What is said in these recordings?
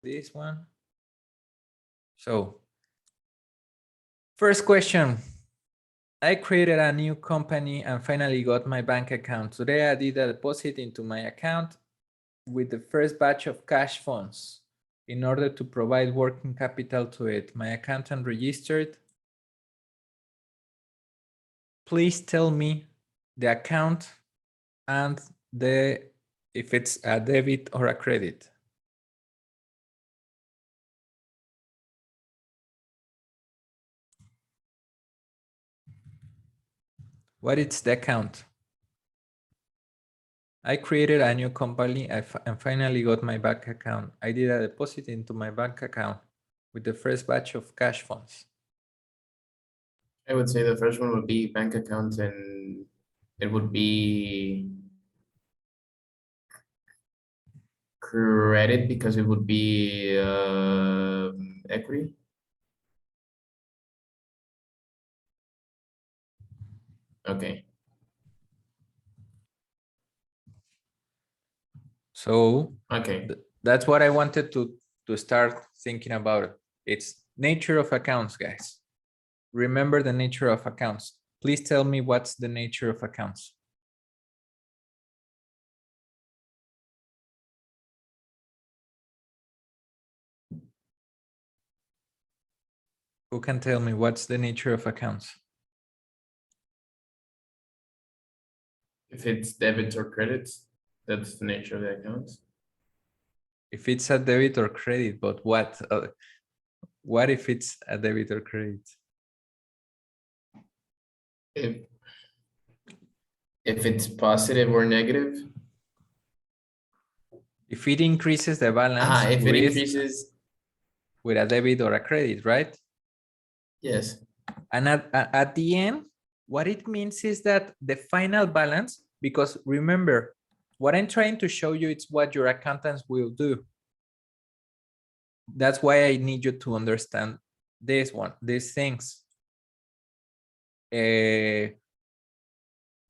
this one. So first question. I created a new company and finally got my bank account. Today I did a deposit into my account with the first batch of cash funds in order to provide working capital to it. My accountant registered. Please tell me the account and if it's a debit or a credit. What is the account? I created a new company and finally got my bank account. I did a deposit into my bank account with the first batch of cash funds. I would say the first one would be bank account, and it would be credit because it would be equity. Okay. So Okay. that's what I wanted to start thinking about. It's nature of accounts, guys. Remember the nature of accounts. Please tell me what's the nature of accounts. Who can tell me what's the nature of accounts? If it's debits or credits, that's the nature of the accounts. If it's a debit or credit, but what? What if it's a debit or credit? If it's positive or negative. If it increases the balance If it increases, with a debit or a credit, right? yes. And at the end, what it means is that the final balance, because remember, what I'm trying to show you is what your accountants will do. That's why I need you to understand this one, these things.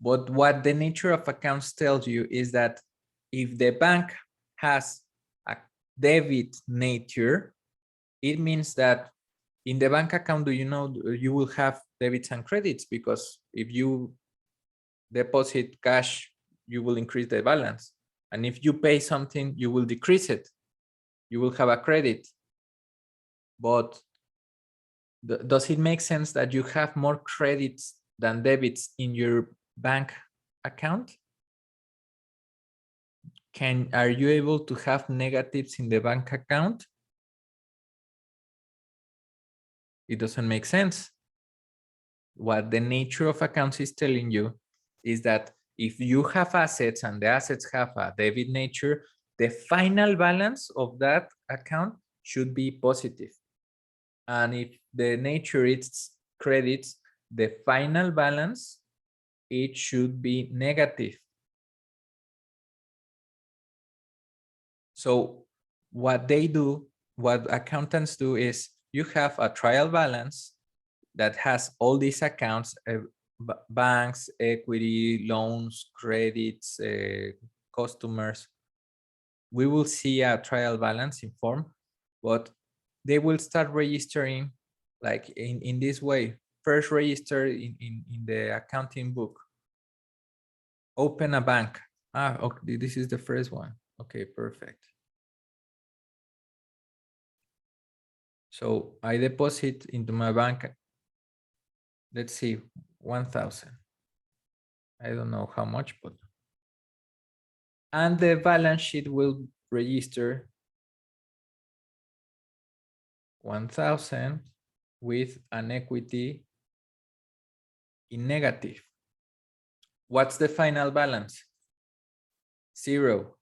But what the nature of accounts tells you is that if the bank has a debit nature, it means that in the bank account, do you know you will have debits and credits? Because if you deposit cash, you will increase the balance. And if you pay something, you will decrease it. You will have a credit. But does it make sense that you have more credits than debits in your bank account? Are you able to have negatives in the bank account? It doesn't make sense. What the nature of accounts is telling you is that if you have assets and the assets have a debit nature, the final balance of that account should be positive. And if the nature is credits, the final balance, it should be negative. So what they do, what accountants do is you have a trial balance that has all these accounts, banks, equity, loans, credits, customers. We will see a trial balance in form, but they will start registering like in this way. First register in the accounting book. Open a bank. Okay, this is the first one. Okay, perfect. So I deposit into my bank, let's see, 1,000. I don't know how much, but. And the balance sheet will register 1,000 with an equity in negative. What's the final balance? 0.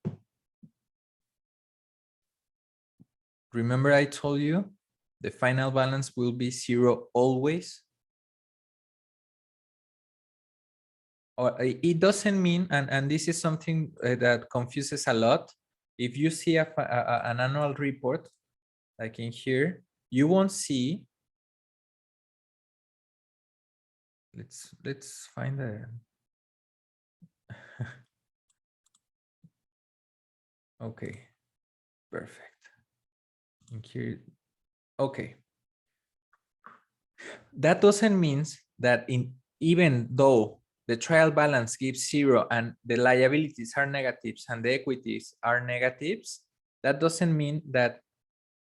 Remember I told you the final balance will be 0 always. Or it doesn't mean, and this is something that confuses a lot. If you see an annual report, like in here, you won't see. Let's find a. Okay, perfect. in here. Okay. That doesn't mean that even though the trial balance gives 0 and the liabilities are negatives and the equities are negatives, that doesn't mean that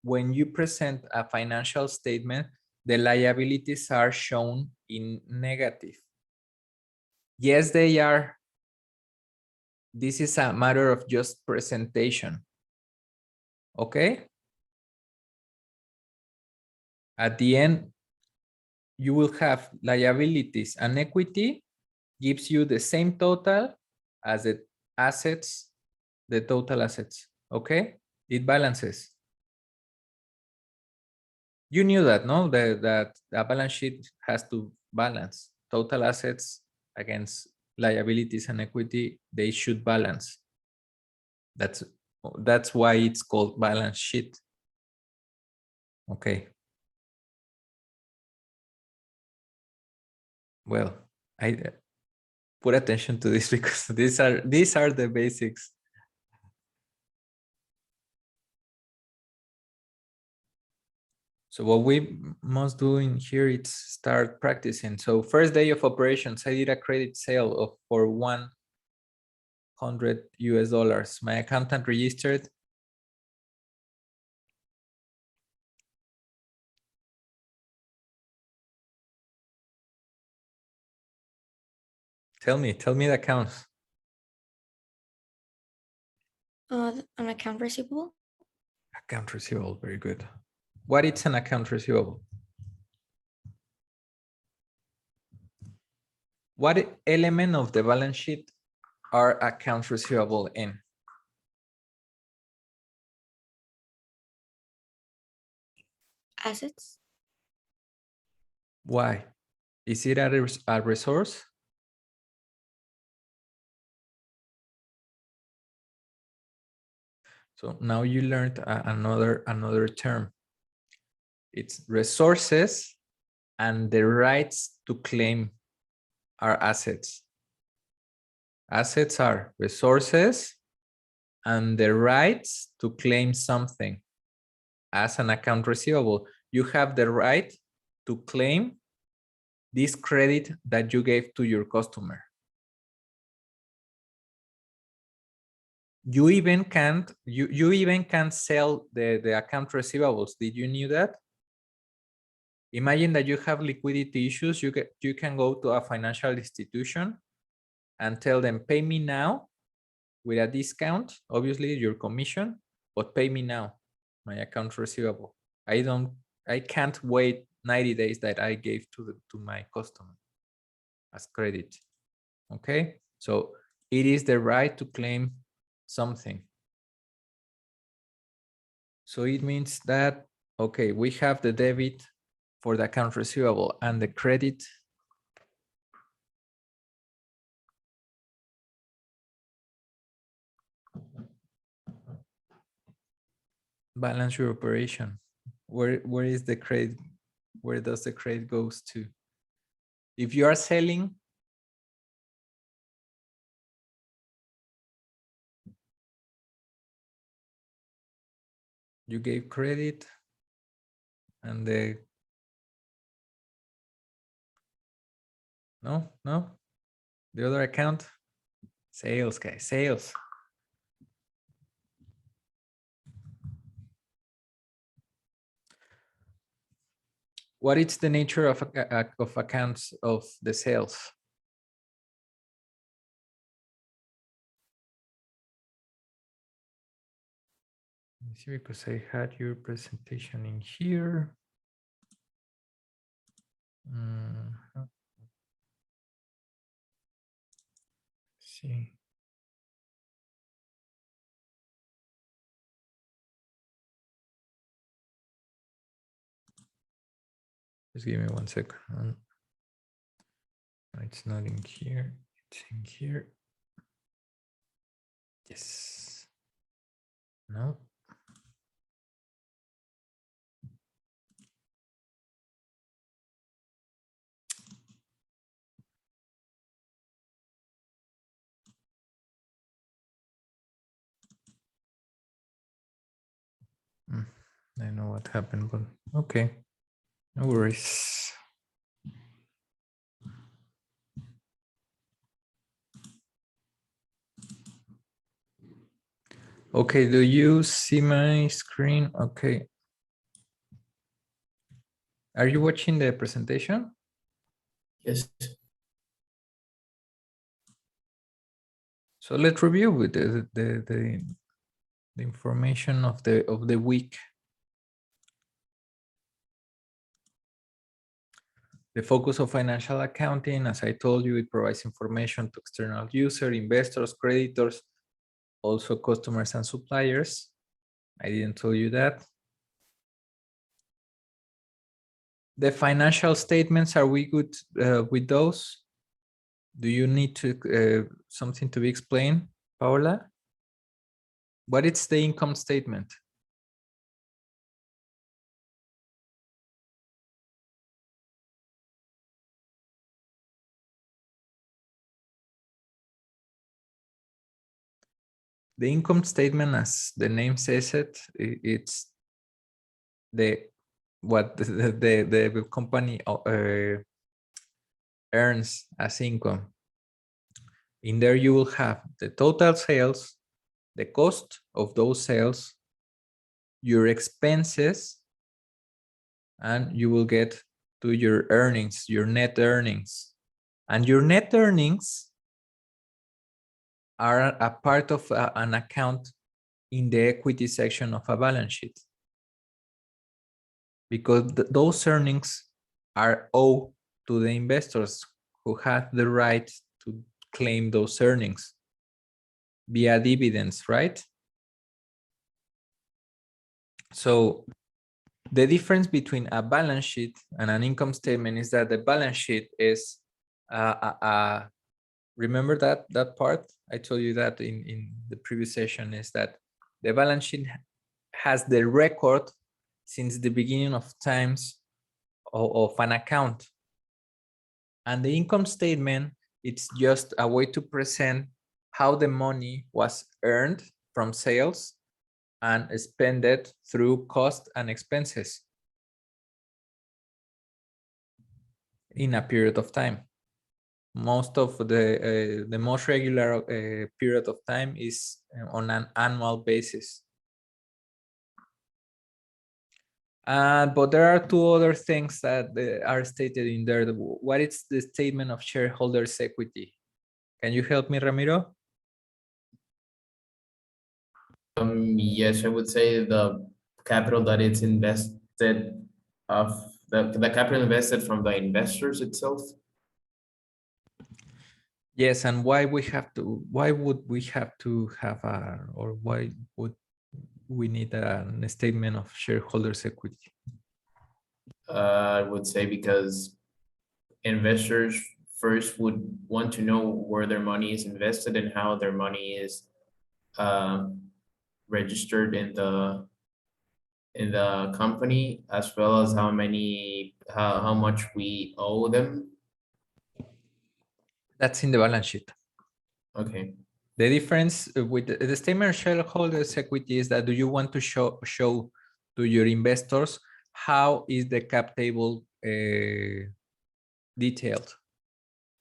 when you present a financial statement, the liabilities are shown in negative. Yes, they are. This is a matter of just presentation. Okay? At the end, you will have liabilities and equity gives you the same total as the assets, the total assets. Okay? It balances. You knew that, no? That a balance sheet has to balance total assets against liabilities and equity. They should balance. That's why it's called balance sheet. Okay. Well, I put attention to this because these are the basics. So what we must do in here is start practicing. So first day of operations, I did a credit sale for $100 US. My accountant registered. Tell me the accounts. An account receivable. Account receivable, very good. What is an account receivable? What element of the balance sheet are accounts receivable in? Assets. Why? Is it a resource? So now you learned another term. It's resources and the rights to claim are assets. Assets are resources and the rights to claim something. As an account receivable, you have the right to claim this credit that you gave to your customer. You even can't sell the account receivables. Did you knew that? Imagine that you have liquidity issues. You can go to a financial institution and tell them, pay me now with a discount, obviously your commission, but pay me now, my account receivable. I can't wait 90 days that I gave to my customer as credit. Okay, so it is the right to claim something. So it means that, okay, we have the debit for the account receivable and the credit balance your operation. Where is the credit? Where does the credit goes to? If you are selling, you gave credit and the no, the other account, sales, guys, sales. What is the nature of accounts of the sales? Let me see, because I had your presentation in here. See. Just give me 1 second. No, it's not in here. It's in here. Yes. No. I know what happened, but okay, no worries. Okay, do you see my screen? Okay. Are you watching the presentation? Yes. So let's review with the information of the week. The focus of financial accounting, as I told you, it provides information to external users, investors, creditors, also customers and suppliers. I didn't tell you that. The financial statements, are we good with those? Do you need to something to be explained, Paola? What is the income statement? The income statement, as the name says it, it's what the company earns as income. In there, you will have the total sales, the cost of those sales, your expenses, and you will get to your earnings, your net earnings. And your net earnings are a part of an account in the equity section of a balance sheet, because those earnings are owed to the investors who have the right to claim those earnings via dividends, right? So the difference between a balance sheet and an income statement is that the balance sheet is remember that part I told you that in the previous session, is that the balance sheet has the record since the beginning of times of an account, and the income statement, it's just a way to present how the money was earned from sales and spent through cost and expenses in a period of time. Most of the most regular period of time is on an annual basis. But there are two other things that are stated in there. What is the statement of shareholders' equity? Can you help me, Ramiro? Yes, I would say the capital that it's invested of the capital invested from the investors itself. Yes, and why would we have to have or why would we need a statement of shareholders' equity? I would say because investors first would want to know where their money is invested and how their money is registered in the company, as well as how much we owe them. That's in the balance sheet. Okay. The difference with the statement of shareholders' equity is that do you want to show to your investors how is the cap table detailed?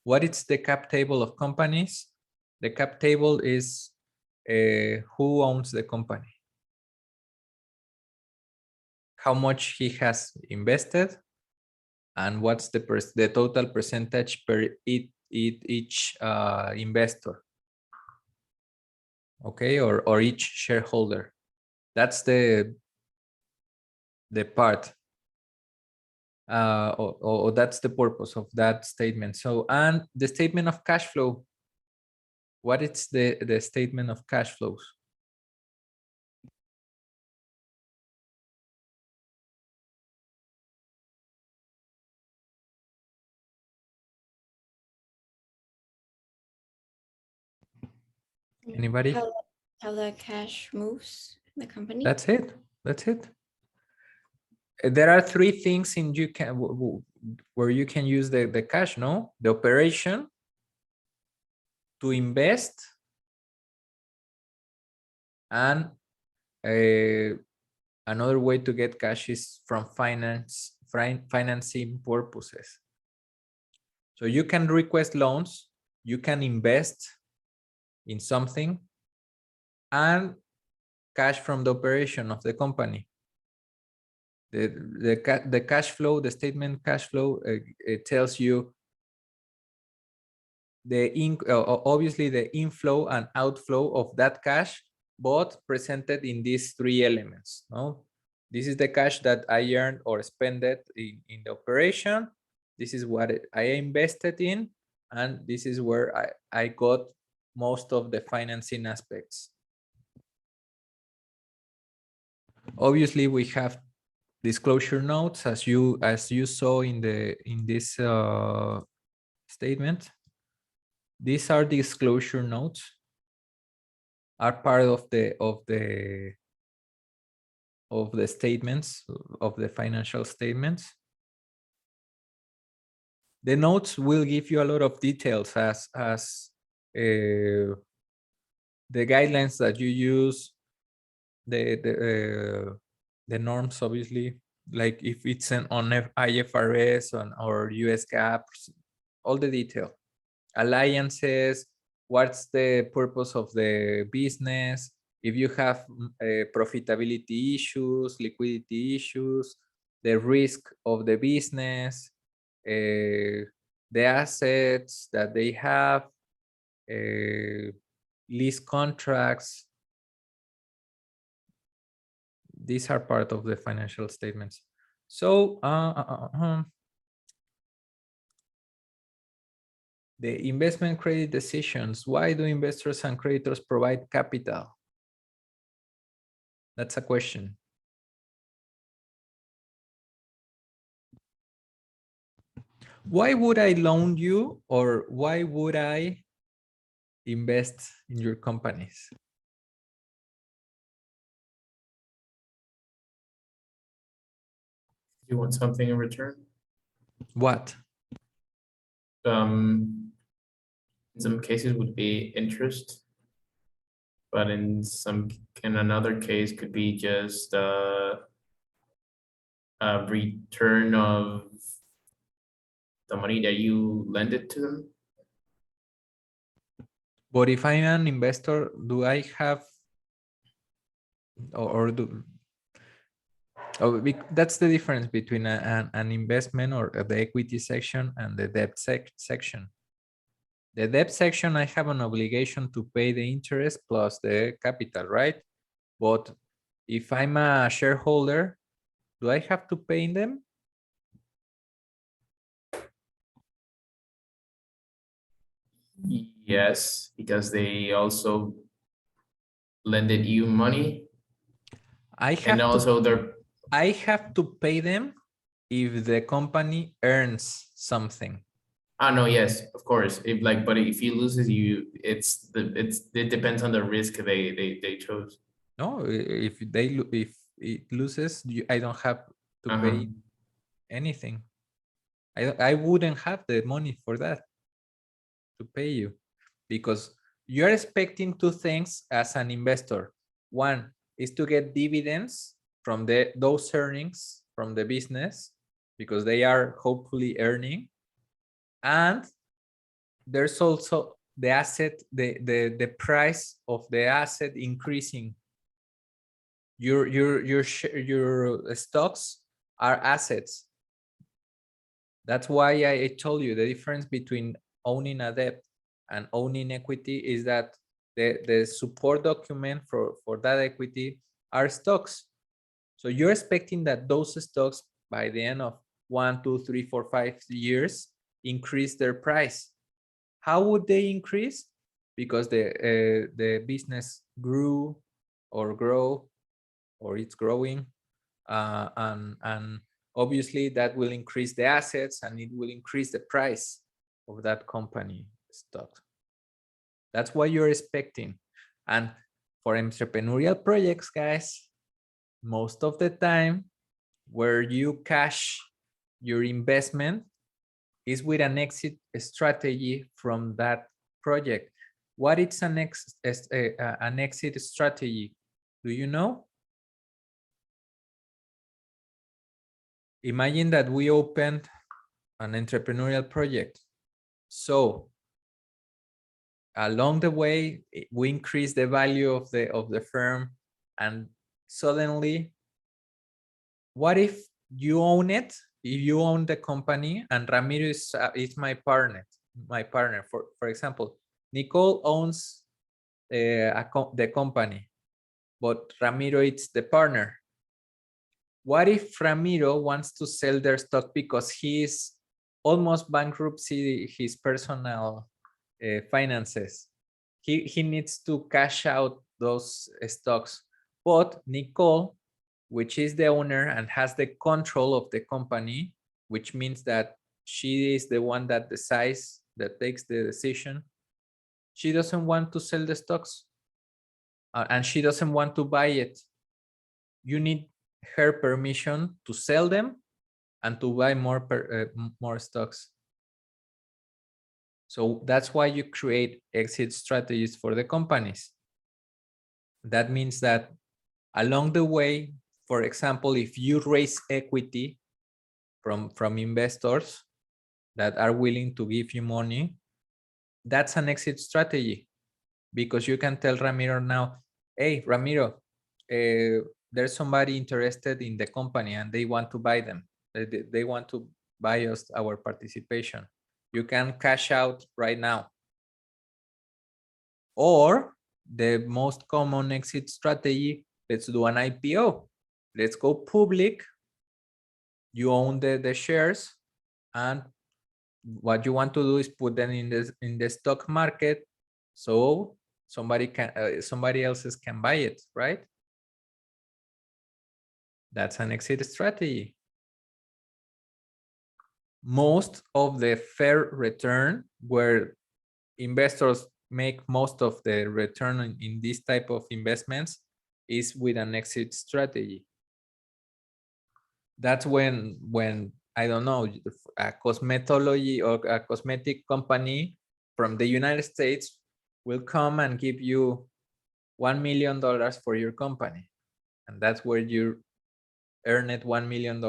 What is the cap table of companies? The cap table is who owns the company, how much he has invested, and what's the total percentage per each investor. Okay, or each shareholder. That's the part, or that's the purpose of that statement. So, and the statement of cash flow. What is the statement of cash flows? Anybody? How the cash moves in the company? That's it. That's it. There are three things in you can where you can use the cash, no? The operation, to invest, and Another way to get cash is from financing purposes. So you can request loans, you can invest in something, and cash from the operation of the company. The cash flow, the statement cash flow, it tells you obviously the inflow and outflow of that cash, both presented in these three elements. No, this is the cash that I earned or spent it in the operation. This is what I invested in, and this is where I got most of the financing aspects. Obviously, we have disclosure notes as you saw in this statement. These are disclosure notes, are part of the statements, of the financial statements. The notes will give you a lot of details as the guidelines that you use, the norms, obviously, like if it's on IFRS or US GAAP, all the detail. Alliances, what's the purpose of the business, if you have profitability issues, liquidity issues, the risk of the business, the assets that they have, lease contracts. These are part of the financial statements. So the investment credit decisions. Why do investors and creditors provide capital? That's a question. Why would I loan you, or why would I invest in your companies? You want something in return? What? In some cases would be interest, but in another case could be just a return of the money that you lend it to them. But if I'm an investor, do I have, or do, that's the difference between an investment or the equity section and the debt section. The debt section, I have an obligation to pay the interest plus the capital, right? But if I'm a shareholder, do I have to pay them? Yes, because they also lended you money. I have to pay them if the company earns something. No, yes, of course. But if he loses, it depends on the risk they chose. No, if it loses, I don't have to pay anything. I wouldn't have the money for that to pay you, because you're expecting two things as an investor. One is to get dividends from those earnings from the business, because they are hopefully earning, and there's also the asset, the price of the asset increasing. Your stocks are assets. That's why I told you the difference between owning a debt and owning equity is that the support document for that equity are stocks. So you're expecting that those stocks by the end of 1, 2, 3, 4, 5 years increase their price. How would they increase? Because the business grew or grow, or it's growing, and obviously that will increase the assets and it will increase the price of that company stock. That's what you're expecting. And for entrepreneurial projects, guys, most of the time where you cash your investment is with an exit strategy from that project. What is an exit strategy? Do you know? imagine that we opened an entrepreneurial project. So along the way, we increase the value of the firm, and suddenly, what if you own it? If you own the company and Ramiro is my partner. For example, Nicole owns the company, but Ramiro is the partner. What if Ramiro wants to sell their stock because he is almost bankruptcy his personal finances? He needs to cash out those stocks. But Nicole, which is the owner and has the control of the company, which means that she is the one that decides, that takes the decision. She doesn't want to sell the stocks, and she doesn't want to buy it. You need her permission to sell them and to buy more stocks. So that's why you create exit strategies for the companies. That means that along the way, for example, if you raise equity from investors that are willing to give you money, that's an exit strategy, because you can tell Ramiro now, hey, Ramiro, there's somebody interested in the company and they want to buy them. They want to buy us our participation. You can cash out right now. Or the most common exit strategy, let's do an IPO. Let's go public. You own the shares, and what you want to do is put them in the stock market, so somebody else can buy it, right? That's an exit strategy. Most of the fair return, where investors make most of the return in this type of investments, is with an exit strategy. That's when I don't know, a cosmetology or a cosmetic company from the United States will come and give you $1 million for your company, and that's where you earn it $1 million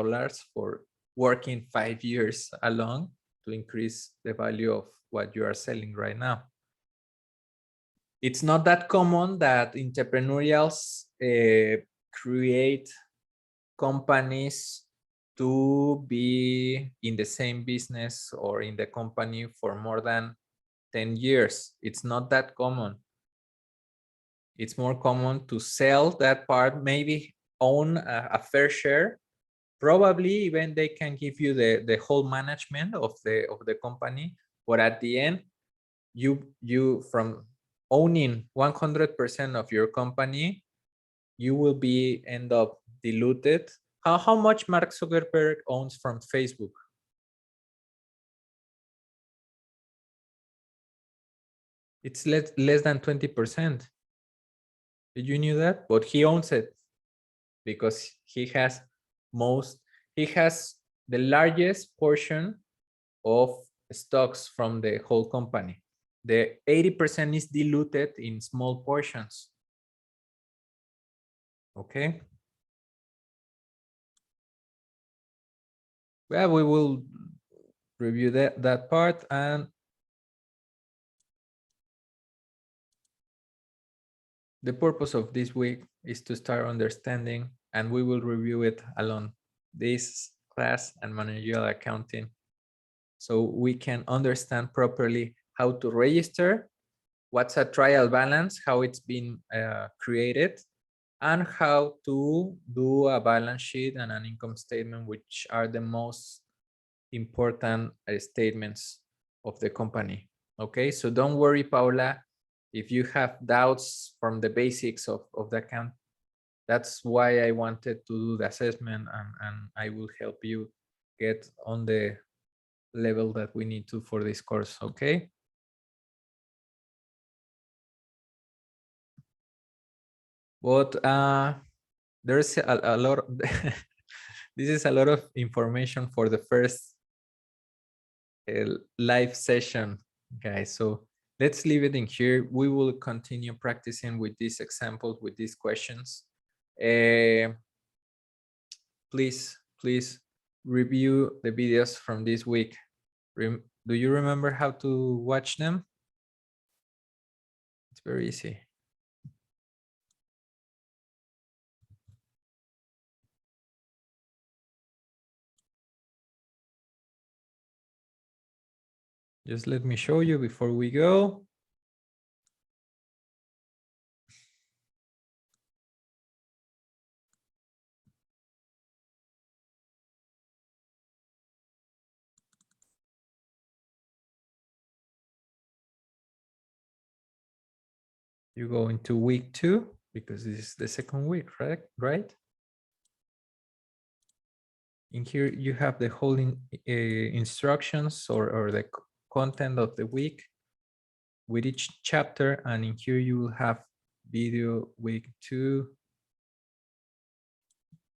for working 5 years along to increase the value of what you are selling right now. It's not that common that entrepreneurials create companies to be in the same business or in the company for more than 10 years. It's not that common. It's more common to sell that part, maybe own a fair share. Probably even they can give you the whole management of the company, but at the end, you from owning 100% of your company, you will end up diluted. How much Mark Zuckerberg owns from Facebook? It's less than 20%. Did you knew that? But he owns it because he has the largest portion of stocks from the whole company. The 80% is diluted in small portions. Okay. Well, we will review that part, and the purpose of this week is to start understanding, and we will review it along this class and managerial accounting, so we can understand properly how to register, what's a trial balance, how it's been created, and how to do a balance sheet and an income statement, which are the most important statements of the company. Okay, so don't worry, Paula, if you have doubts from the basics of the account. That's why I wanted to do the assessment, and I will help you get on the level that we need to for this course. Okay. But there's a lot of this is a lot of information for the first live session, guys. So let's leave it in here. We will continue practicing with these examples, with these questions. Please review the videos from this week. Do you remember how to watch them? It's very easy. Just let me show you before we go. You go into week 2 because this is the second week, right? In here, you have the whole instructions or the content of the week with each chapter. And in here, you will have video week 2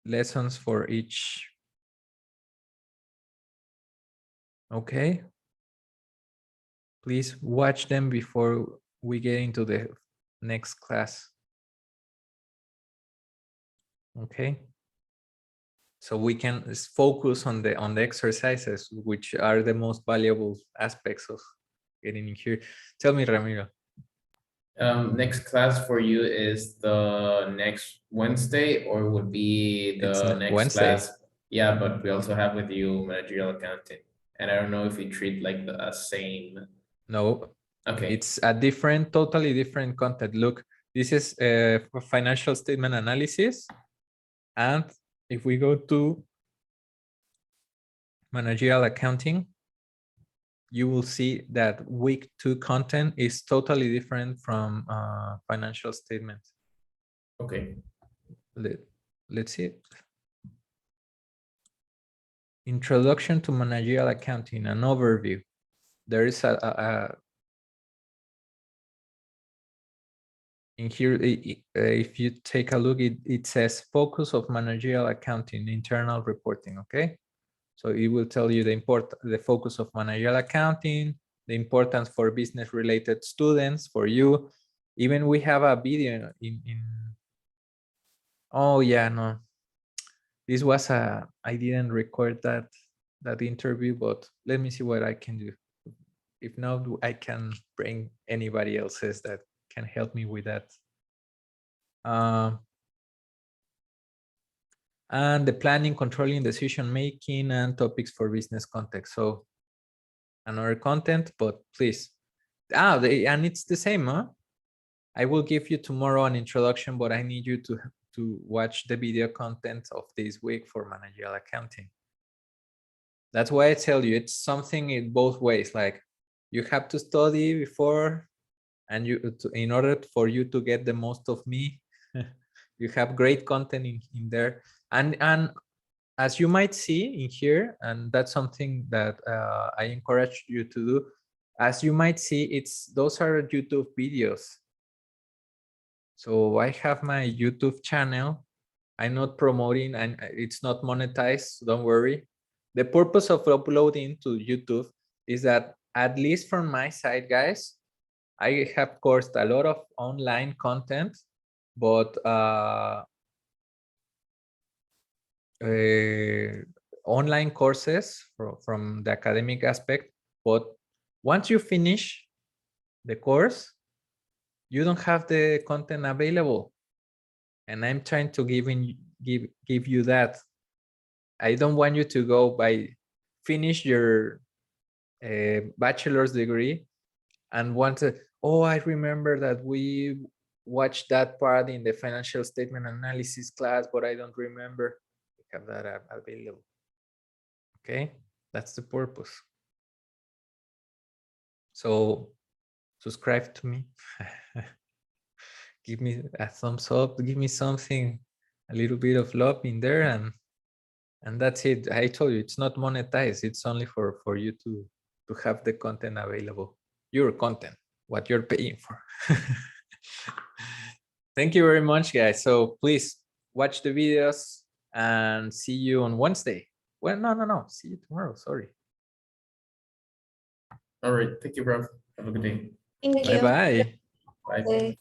lessons for each. Okay. Please watch them before we get into the next class. Okay. So we can focus on the exercises, which are the most valuable aspects of getting in here. Tell me, Ramiro. Next class for you is the next Wednesday, or would be It's the next Wednesday. class? Yeah, but we also have with you managerial accounting, and I don't know if we treat like the same. No, Okay. it's a different, totally different content. Look, this is for financial statement analysis. And if we go to managerial accounting, you will see that week 2 content is totally different from financial statements. Okay. Let's see it. Introduction to managerial accounting, an overview. There is in here, if you take a look, it says focus of managerial accounting, internal reporting, okay? So it will tell you the focus of managerial accounting, the importance for business related students, for you. Even we have a video in oh yeah, no. This was I didn't record that interview, but let me see what I can do. If not, I can bring anybody else's that can help me with that. And the planning, controlling, decision making, and topics for business context. So another content, but please. And it's the same, huh? I will give you tomorrow an introduction, but I need you to watch the video content of this week for managerial accounting. That's why I tell you, it's something in both ways. Like you have to study before, and in order for you to get the most of me, you have great content in there. And as you might see in here, and that's something that I encourage you to do. As you might see, those are YouTube videos. So I have my YouTube channel. I'm not promoting, and it's not monetized, so don't worry. The purpose of uploading to YouTube is that, at least from my side, guys, I have coursed a lot of online content, but online courses from the academic aspect. But once you finish the course, you don't have the content available. And I'm trying to give you that. I don't want you to go finish your bachelor's degree and want to, oh, I remember that we watched that part in the financial statement analysis class, but I don't remember. We have that available. Okay, that's the purpose. So subscribe to me. Give me a thumbs up, give me something, a little bit of love in there, and that's it. I told you, it's not monetized. It's only for you to have the content available. Your content, what you're paying for. Thank you very much, guys. So please watch the videos and see you on Wednesday. Well, no. See you tomorrow. Sorry. All right. Thank you, bro. Have a good day. Thank you. Bye-bye. Bye.